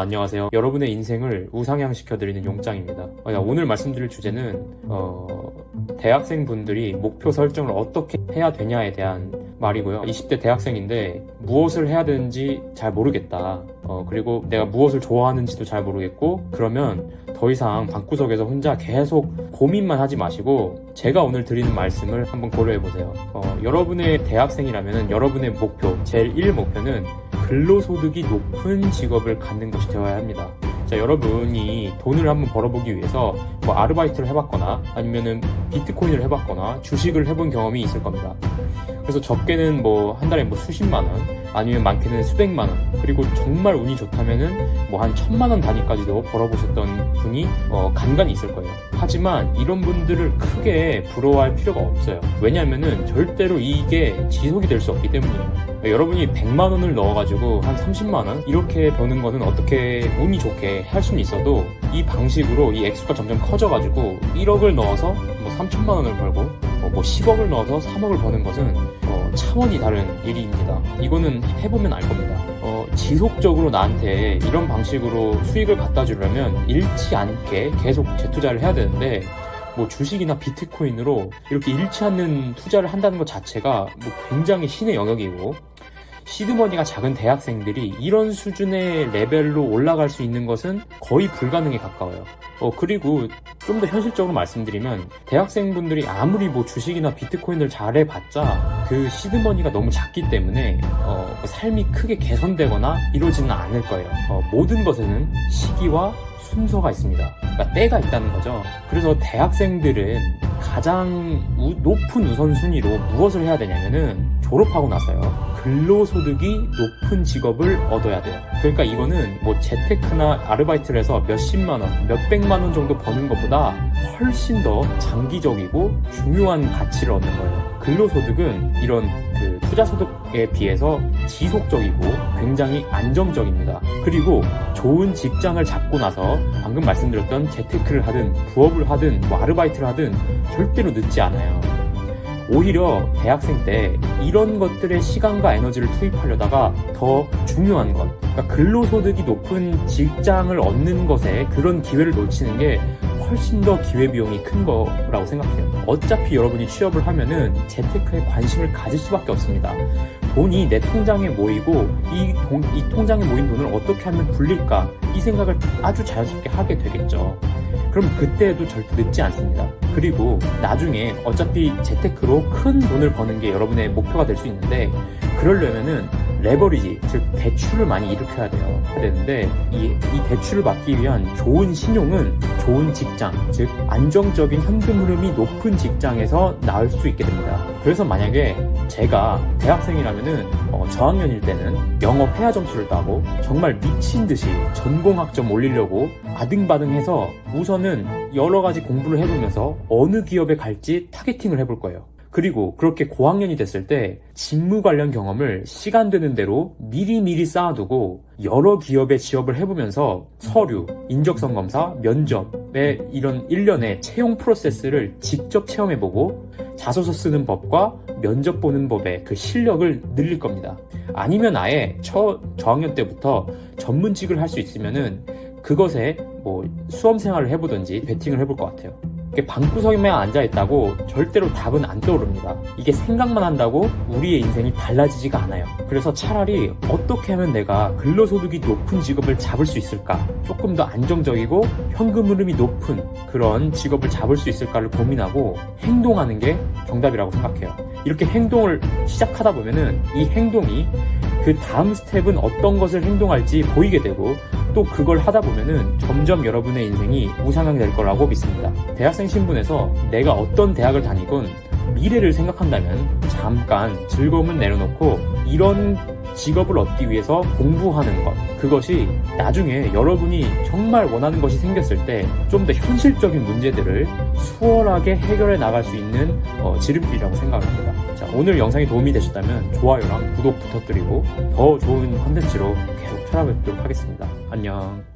안녕하세요. 여러분의 인생을 우상향시켜드리는 용짱입니다. 오늘 말씀드릴 주제는 대학생분들이 목표 설정을 어떻게 해야 되냐에 대한 말이고요. 20대 대학생인데 무엇을 해야 되는지 잘 모르겠다. 그리고 내가 무엇을 좋아하는지도 잘 모르겠고, 그러면 더 이상 방구석에서 혼자 계속 고민만 하지 마시고 제가 오늘 드리는 말씀을 한번 고려해보세요. 여러분의 대학생이라면 여러분의 목표, 제일 1 목표는 근로소득이 높은 직업을 갖는 것이 되어야 합니다. 자, 여러분이 돈을 한번 벌어보기 위해서 아르바이트를 해봤거나 아니면은 비트코인을 해봤거나 주식을 해본 경험이 있을 겁니다. 그래서 적게는 한 달에 수십만 원, 아니면 많게는 수백만 원, 그리고 정말 운이 좋다면은 한 1000만 원 단위까지도 벌어보셨던 분이 간간히 있을 거예요. 하지만 이런 분들을 크게 부러워할 필요가 없어요. 왜냐하면은 절대로 이게 지속이 될 수 없기 때문이에요. 여러분이 100만 원을 넣어가지고 한 30만 원 이렇게 버는 거는 어떻게 운이 좋게 할 수는 있어도, 이 방식으로 이 액수가 점점 커져가지고 1억을 넣어서 3천만 원을 벌고 10억을 넣어서 3억을 버는 것은 차원이 다른 일입니다. 이거는 해보면 알 겁니다. 지속적으로 나한테 이런 방식으로 수익을 갖다 주려면 잃지 않게 계속 재투자를 해야 되는데, 주식이나 비트코인으로 이렇게 잃지 않는 투자를 한다는 것 자체가 굉장히 신의 영역이고, 시드머니가 작은 대학생들이 이런 수준의 레벨로 올라갈 수 있는 것은 거의 불가능에 가까워요. 그리고 좀 더 현실적으로 말씀드리면, 대학생분들이 아무리 주식이나 비트코인을 잘해봤자 그 시드머니가 너무 작기 때문에 삶이 크게 개선되거나 이러지는 않을 거예요. 모든 것에는 시기와 순서가 있습니다. 그러니까 때가 있다는 거죠. 그래서 대학생들은 가장 높은 우선순위로 무엇을 해야 되냐면은, 졸업하고 나서요, 근로소득이 높은 직업을 얻어야 돼요. 그러니까 이거는 재테크나 아르바이트를 해서 몇십만 원, 몇백만 원 정도 버는 것보다 훨씬 더 장기적이고 중요한 가치를 얻는 거예요. 근로소득은 이런 투자소득에 비해서 지속적이고 굉장히 안정적입니다. 그리고 좋은 직장을 잡고 나서 방금 말씀드렸던 재테크를 하든 부업을 하든 아르바이트를 하든 절대로 늦지 않아요. 오히려 대학생 때 이런 것들에 시간과 에너지를 투입하려다가 더 중요한 것, 그러니까 근로소득이 높은 직장을 얻는 것에 그런 기회를 놓치는 게 훨씬 더 기회비용이 큰 거라고 생각해요. 어차피 여러분이 취업을 하면은 재테크에 관심을 가질 수밖에 없습니다. 돈이 내 통장에 모이고 이 통장에 모인 돈을 어떻게 하면 불릴까, 이 생각을 아주 자연스럽게 하게 되겠죠. 그럼 그때에도 절대 늦지 않습니다. 그리고 나중에 어차피 재테크로 큰 돈을 버는 게 여러분의 목표가 될 수 있는데, 그러려면은 레버리지, 즉 대출을 많이 일으켜야 되는데, 이 대출을 받기 위한 좋은 신용은 좋은 직장, 즉 안정적인 현금 흐름이 높은 직장에서 나올 수 있게 됩니다. 그래서 만약에 제가 대학생이라면은 저학년일 때는 영어 회화 점수를 따고 정말 미친 듯이 전공학점 올리려고 아등바등해서 우선은 여러 가지 공부를 해보면서 어느 기업에 갈지 타겟팅을 해볼 거예요. 그리고 그렇게 고학년이 됐을 때 직무 관련 경험을 시간 되는 대로 미리미리 쌓아두고 여러 기업에 취업을 해보면서 서류, 인적성 검사, 면접의 이런 일련의 채용 프로세스를 직접 체험해보고 자소서 쓰는 법과 면접 보는 법의 그 실력을 늘릴 겁니다. 아니면 아예 저학년 때부터 전문직을 할 수 있으면은 그것에 수험 생활을 해보든지 베팅을 해볼 것 같아요. 방구석에만 앉아있다고 절대로 답은 안 떠오릅니다. 이게 생각만 한다고 우리의 인생이 달라지지가 않아요. 그래서 차라리 어떻게 하면 내가 근로소득이 높은 직업을 잡을 수 있을까, 조금 더 안정적이고 현금 흐름이 높은 그런 직업을 잡을 수 있을까를 고민하고 행동하는 게 정답이라고 생각해요. 이렇게 행동을 시작하다 보면은 이 행동이 그 다음 스텝은 어떤 것을 행동할지 보이게 되고, 또 그걸 하다 보면은 점점 여러분의 인생이 우상향될 거라고 믿습니다. 대학생 신분에서 내가 어떤 대학을 다니건 미래를 생각한다면 잠깐 즐거움을 내려놓고 이런 직업을 얻기 위해서 공부하는 것, 그것이 나중에 여러분이 정말 원하는 것이 생겼을 때 좀 더 현실적인 문제들을 수월하게 해결해 나갈 수 있는 지름길이라고 생각합니다. 자, 오늘 영상이 도움이 되셨다면 좋아요랑 구독 부탁드리고 더 좋은 컨텐츠로 계속 찾아뵙도록 하겠습니다. 안녕.